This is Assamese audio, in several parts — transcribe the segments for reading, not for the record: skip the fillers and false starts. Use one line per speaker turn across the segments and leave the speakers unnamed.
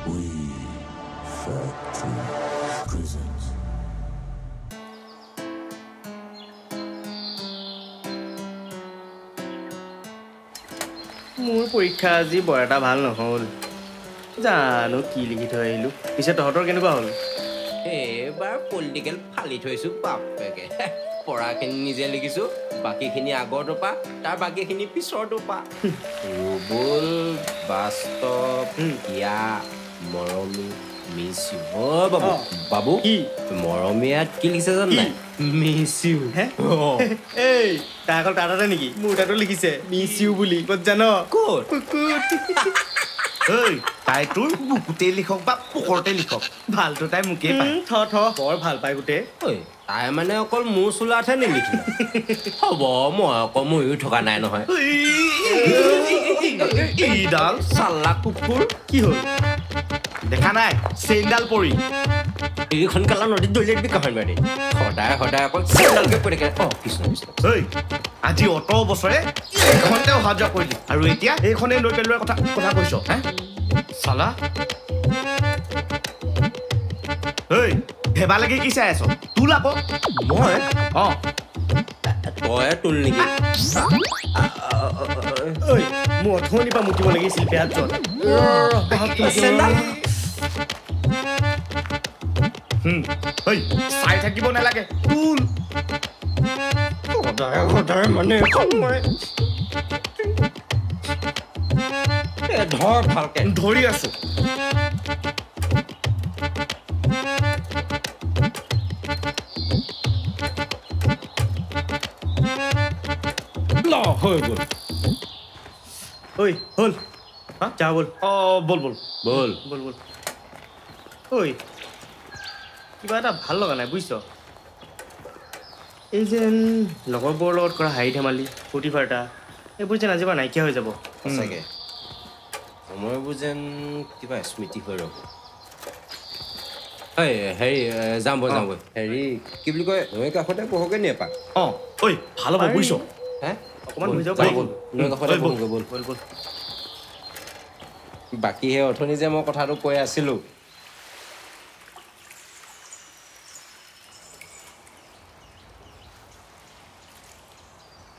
We Factory Presents.
মোৰ পৰীক্ষা আজি বৰ এটা ভাল নহ'ল জানো কি লিখি থৈ আহিলোঁ পিছে তহঁতৰ কেনেকুৱা হ'ল
এইবাৰ পলিটিকেল ফালি থৈছোঁ বাপেকে পঢ়াখিনি নিজে লিখিছোঁ বাকীখিনি আগৰ টোপা তাৰ বাকীখিনি পিছৰ টোপা ৰুবুল বাস্তৱ হিয়া মৰমী মিছ ইউ বাবু বাবু
কি
মৰমীয়াত কি লিখিছে জানো নাই মিছ ইউ
এই তাই অকল তাতে নেকি মোৰ তাতো লিখিছে মিছ ইউ বুলি ক'ত জান
ক'ত
তাই তোৰ বুকুতেই লিখক বা পোকৰতে লিখক ভালটো তাই মোকেই পায়
থ বৰ ভাল পায় গোটেই
ঐ তাই মানে অকল মোৰ চোলাতহে নিলিখিলে হ'ব মই আকৌ ময়ো থকা নাই নহয়
এইডাল
চাল্লা কুকুৰ
কি হ'ল
দেখা নাই চেইনডাল পৰি
এইখন কালা নদীত দলিয়াই দিবি কাহানি মাৰি সদায় সদায় অকল চেইনডালকে পৰি থাকে কৃষ্ণ কৃষ্ণ
আজি অত বছৰে এইখনতে অহা যোৱা কৰিলি আৰু এতিয়া এইখনে লৈ পেলোৱাৰ কথা কৈছ হে চালা ভেবা লাগি কি চাই আছ তোল আকৌ
মই তই তোল নেকি
ঐ মোৰ অথনিৰ পৰা মুতিব লাগিছিল পেয়াত
চাই থাকিব নালাগে তোল
সদায় মানে ধৰ ভালকে
ধৰি আছো
হৈ গ'ল
ঐ হ'ল যা ব'ল
বল বল
ব'ল
ব'ল ব'ল ঐ কিবা এটা ভাল লগা নাই বুজিছ এই যেন লগৰবোৰৰ লগত কৰা হাঁহি ধেমালি ফূৰ্তি ফাৰ্তা এইবোৰ যেন আজিৰ পৰা নাইকিয়া হৈ যাব
সঁচাকৈ সময়বোৰ যেন কিবা স্মৃতি হৈ ৰ'ব হেৰি যামগৈ হেৰি কি বুলি কয় নৈ কাষতে বহকে নি এপাক
ভাল হ'ব বুজিছ
হে
অকণমান হৈ যাব
নৈ কাষতে বহোগৈ ব'ল
ব'ল ব'ল
বাকী সেই অথনি যে মই কথাটো কৈ আছিলোঁ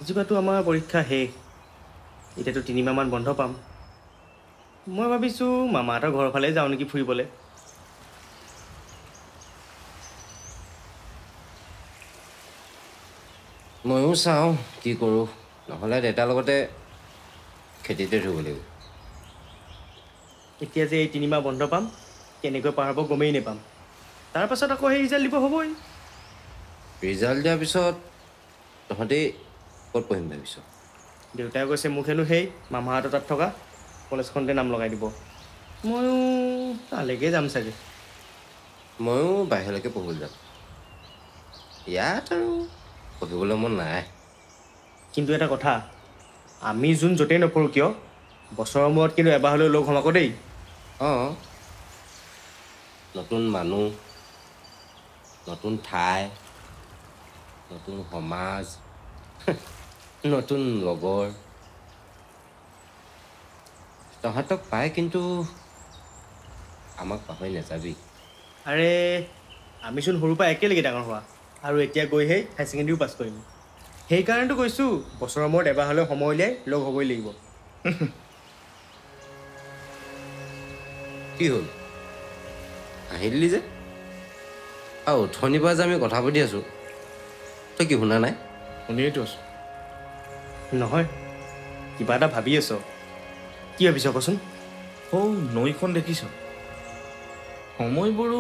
আজিবাতো আমাৰ পৰীক্ষা শেষ এতিয়াতো 3 মাহমান বন্ধ পাম মই ভাবিছোঁ মামাহঁতৰ ঘৰৰ ফালে যাওঁ নেকি ফুৰিবলৈ
ময়ো চাওঁ কি কৰোঁ নহ'লে দেউতাৰ লগতে খেতিতে ধৰিব লাগিব
এতিয়া যে এই 3 মাহ বন্ধ পাম কেনেকৈ পাৰ হ'ব গমেই নাপাম তাৰপাছত আকৌ সেই ৰিজাল্ট দিব হ'বই
ৰিজাল্ট দিয়াৰ পিছত তহঁতি ক'ত পঢ়িম ভাবিছ
দেউতাই কৈছে মোক হেনো সেই মামাহঁতৰ তাত থকা কলেজখনতে নাম লগাই দিব ময়ো তালৈকে যাম চাগে
ময়ো বাহিৰলৈকে পঢ়িবলৈ যাম ইয়াত আৰু পঢ়িবলৈ মন নাই
কিন্তু এটা কথা আমি যোন য'তেই নপঢ়োঁ কিয় বছৰৰ মূৰত কিন্তু এবাৰ হ'লেও লগ হ'ম আকৌ দেই
নতুন মানুহ নতুন ঠাই নতুন সমাজ নতুন লগৰ তহঁতক পাই কিন্তু আমাক পাহৰি নাযাবি
আৰে আমিচোন সৰুৰ পৰা একেলগে ডাঙৰ হোৱা আৰু এতিয়া গৈ সেই হাই ছেকেণ্ডেৰীও পাছ কৰিম সেইকাৰণেতো কৈছোঁ বছৰৰ মূৰত এবাৰ হ'লেও সময় উলিয়াই লগ হ'বই লাগিব
কি হ'ল আহিলি যে আৰু অথনিৰ পৰা যে আমি কথা পাতি আছোঁ তই কি শুনা নাই
শুনিয়েতো আছোঁ
নহয় কিবা এটা ভাবি আছ কি ভাবিছ কচোন
নৈখন দেখিছ সময়বোৰো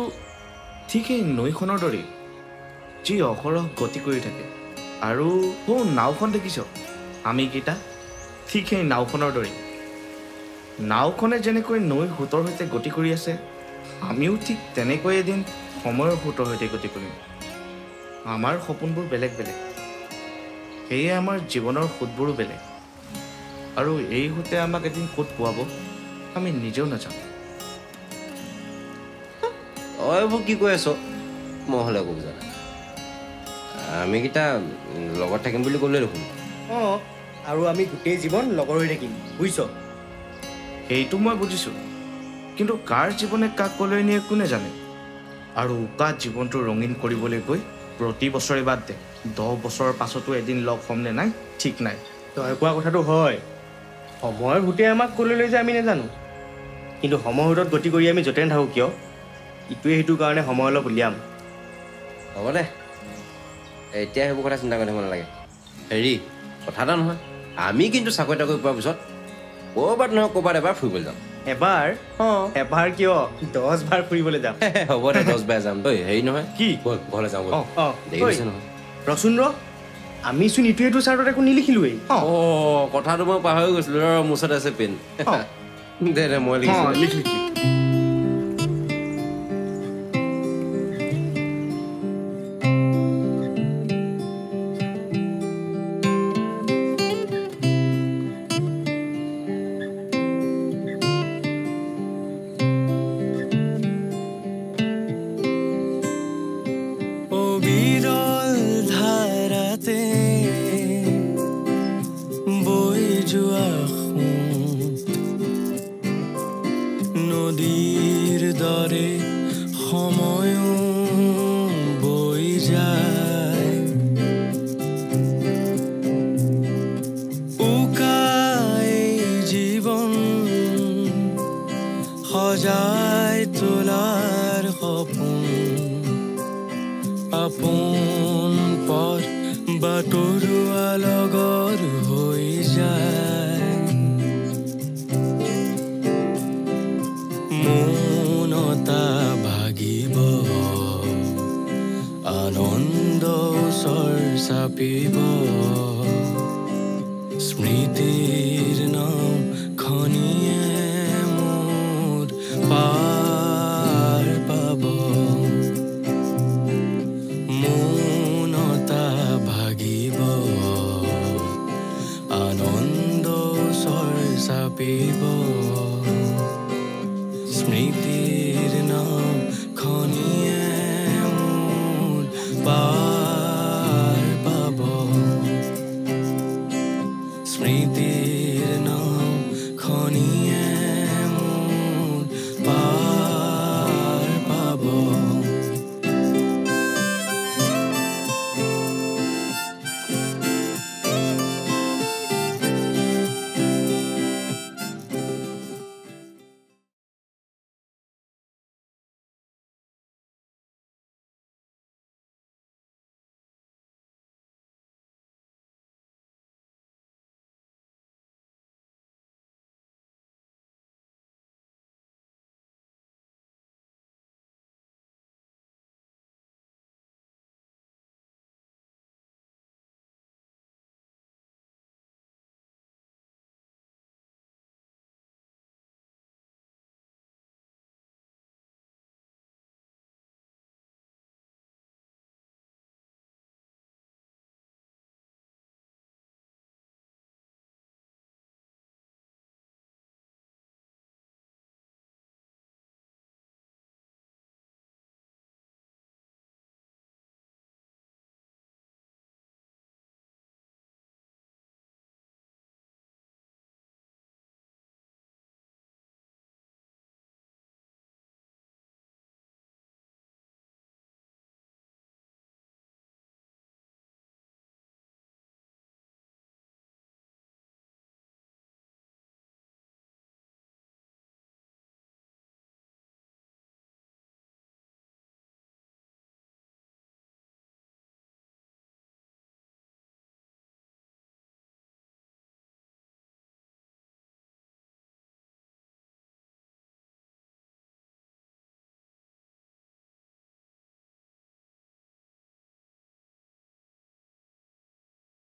ঠিক সেই নৈখনৰ দৰেই যি অহৰহ গতি কৰি থাকে আৰু নাওখন দেখিছ আমিকেইটা ঠিক সেই নাওখনৰ দৰেই নাওখনে যেনেকৈ নৈ সোঁতৰ সৈতে গতি কৰি আছে আমিও ঠিক তেনেকৈ এদিন সময়ৰ সোঁতৰ সৈতে গতি কৰিম আমাৰ সপোনবোৰ বেলেগ বেলেগ সেয়ে আমাৰ জীৱনৰ সোঁতবোৰো বেলেগ আৰু এই সোঁতে আমাক এদিন ক'ত পোৱাব আমি নিজেও নাজানো
তই এইবোৰ কি কৈ আছ মই হ'লে একো বুজা নাই আমিকেইটা লগত থাকিম বুলি ক'লে দেখোন
আৰু আমি গোটেই জীৱন লগৰ হৈ থাকিম বুজিছ
সেইটো মই বুজিছোঁ কিন্তু কাৰ জীৱনে কাক কলৈ নিয়ে কোনে জানে আৰু উকা জীৱনটো ৰঙীন কৰিবলৈ গৈ প্ৰতি বছৰে বাদ দে 10 বছৰৰ পাছতো এদিন লগ হ'মনে নাই ঠিক নাই
তই কোৱা কথাটো হয় সময়ৰ ভূতে আমাক কলৈ লৈ যায় আমি নাজানো কিন্তু সময়ৰ ভূতত গতি কৰি আমি য'তে নাথাকোঁ কিয় ইটোৱে সেইটো কাৰণে সময় অলপ উলিয়াম
হ'ব দে এতিয়া সেইবোৰ কথা চিন্তা কৰি থাকিব নালাগে হেৰি কথা এটা নহয় আমি কিন্তু চাকৰি তাকৰি পোৱাৰ পিছত ক'ৰবাত নহয় ক'ৰবাত এবাৰ ফুৰিবলৈ যাম
এবাৰ কিয় 10 বাৰ ফুৰিবলৈ যাম
হ'ব দে 10 বাৰ যাম তই হেৰি নহয়
কি
ঘৰলৈ যাওঁ দেৰি হৈছে নহয়
ৰচোন আমিচোন ইটোৱে সেইটো চাৰ্টত একো নিলিখিলোৱেই
কথাটো মই পাহৰি গৈছিলোঁ মোৰ ওচৰত আছে পেন দে মই লিখিছোঁ
নদীৰ দৰে সময় বৈ যায় উকাই জীৱন সজাই তোলাৰ সপোন আপোন পথ বাটৰুৱা লগৰ হৈ যায় মনতা ভাগিব আনন্দ ওচৰ চাপিব স্মৃতিৰ নাম খনিয়ে মোৰ পাৰ পাব মনতা ভাগিব আনন্দ ওচৰ চাপিব স্মৃতি